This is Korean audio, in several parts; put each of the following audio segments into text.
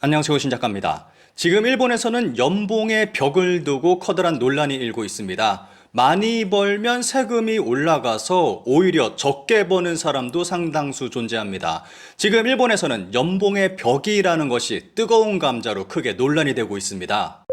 안녕하세요, 신 작가입니다. 지금 일본에서는 연봉의 벽을 두고 커다란 논란이 일고 있습니다. 많이 벌면 세금이 올라가서 오히려 적게 버는 사람도 상당수 존재합니다. 지금 일본에서는 연봉의 벽이라는 것이 뜨거운 감자로 크게 논란이 되고 있습니다.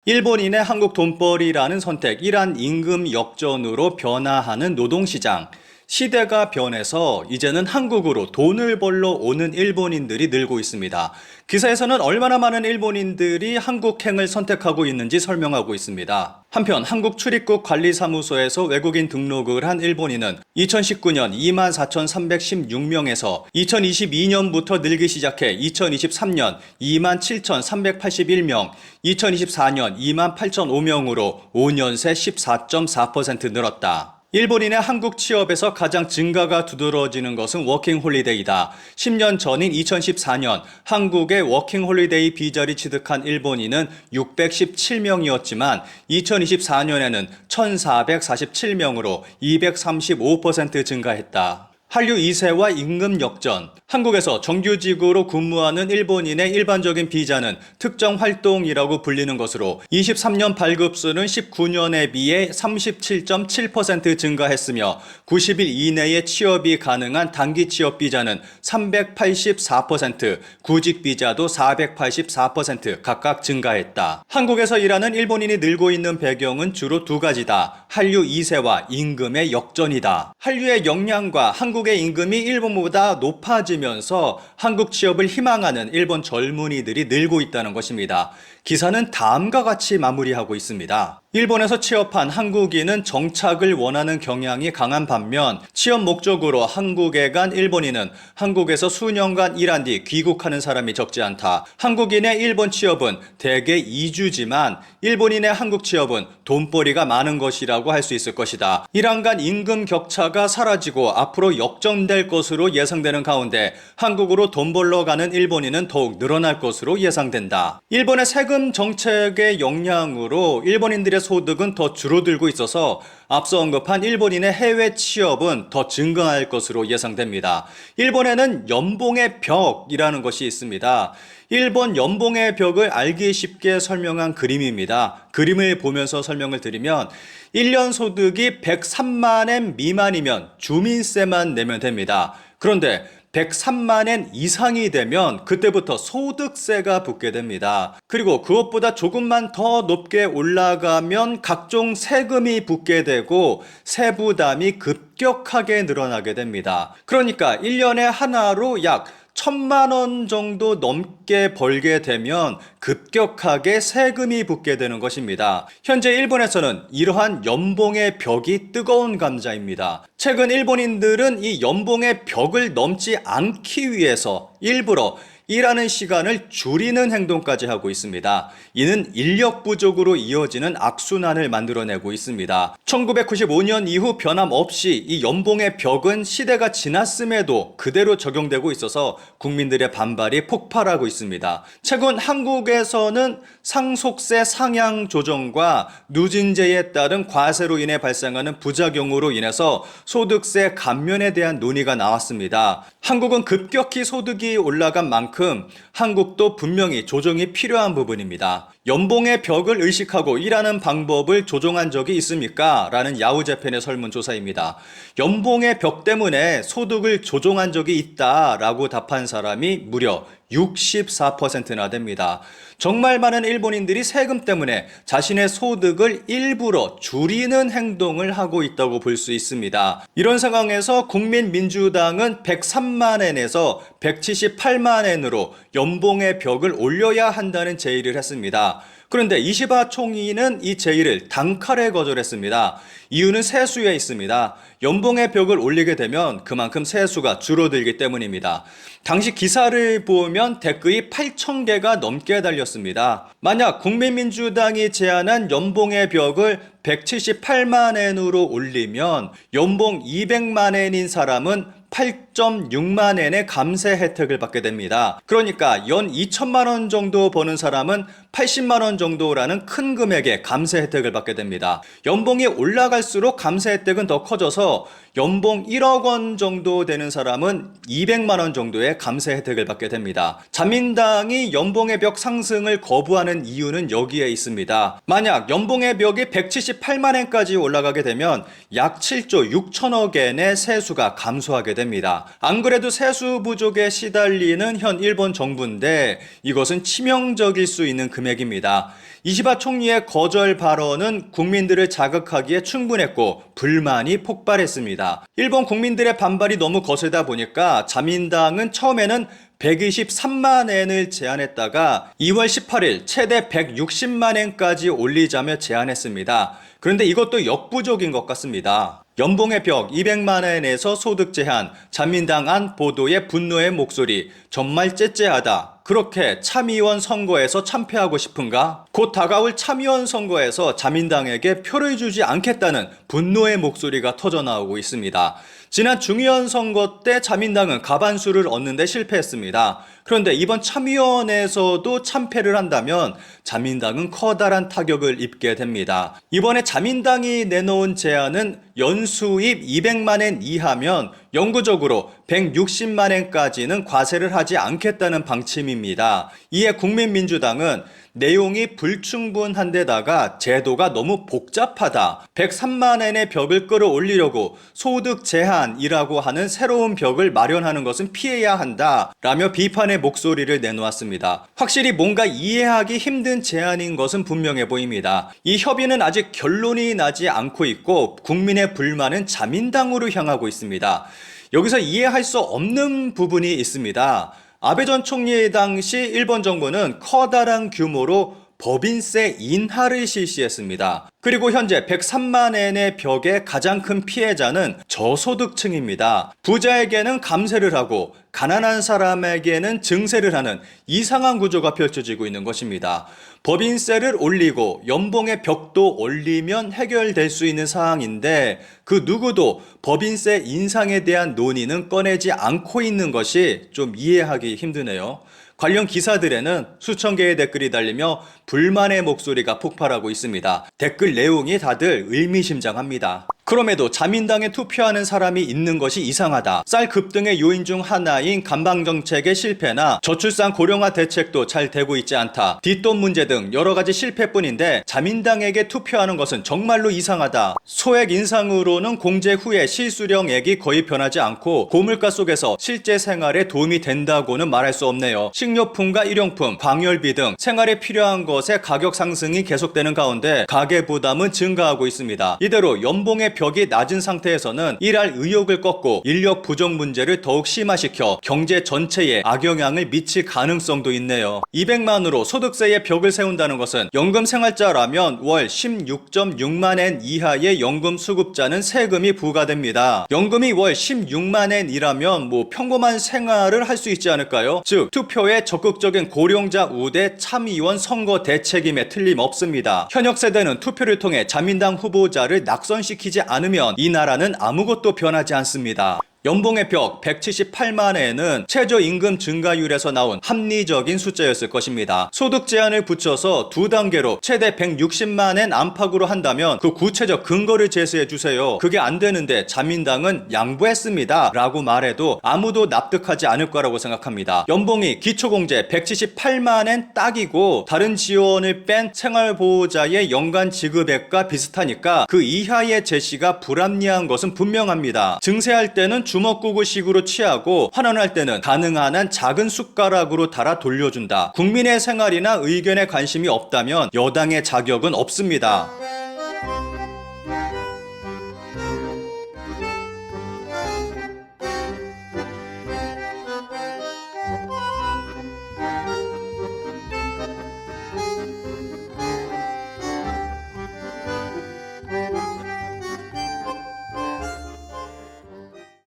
일본인의 한국 돈벌이라는 선택, 이란 임금 역전으로 변화하는 노동시장. 시대가 변해서 이제는 한국으로 돈을 벌러 오는 일본인들이 늘고 있습니다. 기사에서는 얼마나 많은 일본인들이 한국행을 선택하고 있는지 설명하고 있습니다. 한편 한국 출입국 관리사무소에서 외국인 등록을 한 일본인은 2019년 24,316명에서 2022년부터 늘기 시작해 2023년 27,381명, 2024년 28,005명으로 5년 새 14.4% 늘었다. 일본인의 한국 취업에서 가장 증가가 두드러지는 것은 워킹홀리데이다. 10년 전인 2014년 한국의 워킹홀리데이 비자를 취득한 일본인은 617명이었지만 2024년에는 1,447명으로 235% 증가했다. 한류 2세와 임금 역전. 한국에서 정규직으로 근무하는 일본인의 일반적인 비자는 특정 활동이라고 불리는 것으로 23년 발급수는 19년에 비해 37.7% 증가했으며 90일 이내에 취업이 가능한 단기 취업 비자는 384%, 구직 비자도 484% 각각 증가했다. 한국에서 일하는 일본인이 늘고 있는 배경은 주로 두 가지다. 한류 2세와 임금의 역전이다. 한류의 역량과 한국의 임금이 일본보다 높아지면서 한국 취업을 희망하는 일본 젊은이들이 늘고 있다는 것입니다. 기사는 다음과 같이 마무리하고 있습니다. 일본에서 취업한 한국인은 정착을 원하는 경향이 강한 반면 취업 목적으로 한국에 간 일본인은 한국에서 수년간 일한 뒤 귀국하는 사람이 적지 않다. 한국인의 일본 취업은 대개 이주지만 일본인의 한국 취업은 돈벌이가 많은 것이라고 할 수 있을 것이다. 이란 간 임금 격차가 사라지고 앞으로 역전될 것으로 예상되는 가운데 한국으로 돈 벌러 가는 일본인은 더욱 늘어날 것으로 예상된다. 일본의 세금 정책의 영향으로 일본인들의 소득은 더 줄어들고 있어서 앞서 언급한 일본인의 해외 취업은 더 증가할 것으로 예상됩니다. 일본에는 연봉의 벽이라는 것이 있습니다. 일본 연봉의 벽을 알기 쉽게 설명한 그림입니다. 그림을 보면서 설명을 드리면 1년 소득이 103만 엔 미만이면 주민세만 내면 됩니다. 그런데 103만 엔 이상이 되면 그때부터 소득세가 붙게 됩니다. 그리고 그것보다 조금만 더 높게 올라가면 각종 세금이 붙게 되고 세부담이 급격하게 늘어나게 됩니다. 그러니까 1년에 하나로 약 1,000만 원 정도 넘게 벌게 되면 급격하게 세금이 붙게 되는 것입니다. 현재 일본에서는 이러한 연봉의 벽이 뜨거운 감자입니다. 최근 일본인들은 이 연봉의 벽을 넘지 않기 위해서 일부러 일하는 시간을 줄이는 행동까지 하고 있습니다. 이는 인력 부족으로 이어지는 악순환을 만들어내고 있습니다. 1995년 이후 변함없이 이 연봉의 벽은 시대가 지났음에도 그대로 적용되고 있어서 국민들의 반발이 폭발하고 있습니다. 최근 한국에서는 상속세 상향 조정과 누진제에 따른 과세로 인해 발생하는 부작용으로 인해서 소득세 감면에 대한 논의가 나왔습니다. 한국은 급격히 소득이 올라간 만큼 한국도 분명히 조정이 필요한 부분입니다. 연봉의 벽을 의식하고 일하는 방법을 조정한 적이 있습니까? 라는 야후재팬의 설문조사입니다. 연봉의 벽 때문에 소득을 조정한 적이 있다라고 답한 사람이 무려 64%나 됩니다. 정말 많은 일본인들이 세금 때문에 자신의 소득을 일부러 줄이는 행동을 하고 있다고 볼 수 있습니다. 이런 상황에서 국민민주당은 103만 엔에서 178만 엔으로 연봉의 벽을 올려야 한다는 제의를 했습니다. 그런데 이시바 총리는 이 제의를 단칼에 거절했습니다. 이유는 세수에 있습니다. 연봉의 벽을 올리게 되면 그만큼 세수가 줄어들기 때문입니다. 당시 기사를 보면 댓글이 8,000개가 넘게 달렸습니다. 만약 국민민주당이 제안한 연봉의 벽을 178만 엔으로 올리면 연봉 200만 엔인 사람은 10.6만 엔의 감세 혜택을 받게 됩니다. 그러니까 연 2천만 원 정도 버는 사람은 80만 원 정도라는 큰 금액의 감세 혜택을 받게 됩니다. 연봉이 올라갈수록 감세 혜택은 더 커져서 연봉 1억 원 정도 되는 사람은 200만 원 정도의 감세 혜택을 받게 됩니다. 자민당이 연봉의 벽 상승을 거부하는 이유는 여기에 있습니다. 만약 연봉의 벽이 178만 엔까지 올라가게 되면 약 7조 6천억 엔의 세수가 감소하게 됩니다. 안 그래도 세수 부족에 시달리는 현 일본 정부인데 이것은 치명적일 수 있는 금액입니다. 이시바 총리의 거절 발언은 국민들을 자극하기에 충분했고 불만이 폭발했습니다. 일본 국민들의 반발이 너무 거세다 보니까 자민당은 처음에는 123만 엔을 제안했다가 2월 18일 최대 160만 엔까지 올리자며 제안했습니다. 그런데 이것도 역부족인 것 같습니다. 연봉의 벽 200만 엔에서 소득 제한, 자민당 안 보도에 분노의 목소리, 정말 째째하다. 그렇게 참의원 선거에서 참패하고 싶은가? 곧 다가올 참의원 선거에서 자민당에게 표를 주지 않겠다는 분노의 목소리가 터져나오고 있습니다. 지난 중의원 선거 때 자민당은 과반수를 얻는 데 실패했습니다. 그런데 이번 참의원에서도 참패를 한다면 자민당은 커다란 타격을 입게 됩니다. 이번에 자민당이 내놓은 제안은 연수입 200만 엔 이하면 영구적으로 160만 엔까지는 과세를 하지 않겠다는 방침입니다. 이에 국민민주당은 내용이 불충분한 데다가 제도가 너무 복잡하다. 103만 엔의 벽을 끌어올리려고 소득 제한이라고 하는 새로운 벽을 마련하는 것은 피해야 한다. 라며 비판의 목소리를 내놓았습니다. 확실히 뭔가 이해하기 힘든 제안인 것은 분명해 보입니다. 이 협의는 아직 결론이 나지 않고 있고 국민의 불만은 자민당으로 향하고 있습니다. 여기서 이해할 수 없는 부분이 있습니다. 아베 전 총리 당시 일본 정부는 커다란 규모로 법인세 인하를 실시했습니다. 그리고 현재 103만 엔의 벽의 가장 큰 피해자는 저소득층입니다. 부자에게는 감세를 하고 가난한 사람에게는 증세를 하는 이상한 구조가 펼쳐지고 있는 것입니다. 법인세를 올리고 연봉의 벽도 올리면 해결될 수 있는 사항인데 그 누구도 법인세 인상에 대한 논의는 꺼내지 않고 있는 것이 좀 이해하기 힘드네요. 관련 기사들에는 수천 개의 댓글이 달리며 불만의 목소리가 폭발하고 있습니다. 댓글 내용이 다들 의미심장합니다. 그럼에도 자민당에 투표하는 사람이 있는 것이 이상하다. 쌀 급등의 요인 중 하나인 감방정책의 실패나 저출산 고령화 대책도 잘 되고 있지 않다. 뒷돈 문제 등 여러 가지 실패뿐인데 자민당에게 투표하는 것은 정말로 이상하다. 소액 인상으로는 공제 후에 실수령액이 거의 변하지 않고 고물가 속에서 실제 생활에 도움이 된다고는 말할 수 없네요. 식료품과 일용품, 광열비 등 생활에 필요한 것의 가격 상승이 계속되는 가운데 가계 부담은 증가하고 있습니다. 이대로 연봉의 벽이 낮은 상태에서는 일할 의욕을 꺾고 인력 부족 문제를 더욱 심화시켜 경제 전체에 악영향을 미칠 가능성도 있네요. 200만으로 소득세의 벽을 세운다는 것은 연금 생활자라면 월 16.6만 엔 이하의 연금 수급자는 세금이 부과됩니다. 연금이 월 16만 엔이라면 평범한 생활을 할 수 있지 않을까요? 즉 투표에 적극적인 고령자 우대 참의원 선거 대책임에 틀림없습니다. 현역 세대는 투표를 통해 자민당 후보자를 낙선시키지 않으면 이 나라는 아무것도 변하지 않습니다. 연봉의 벽 178만 엔은 최저임금 증가율에서 나온 합리적인 숫자였을 것입니다. 소득 제한을 붙여서 두 단계로 최대 160만 엔 안팎으로 한다면 그 구체적 근거를 제시해 주세요. 그게 안 되는데 자민당은 양보했습니다 라고 말해도 아무도 납득하지 않을 거라고 생각합니다. 연봉이 기초공제 178만 엔 딱이고 다른 지원을 뺀 생활보호자의 연간 지급액과 비슷하니까 그 이하의 제시가 불합리한 것은 분명합니다. 증세할 때는 주먹구구식으로 취하고 환원할 때는 가능한 한 작은 숟가락으로 달아 돌려준다. 국민의 생활이나 의견에 관심이 없다면 여당의 자격은 없습니다.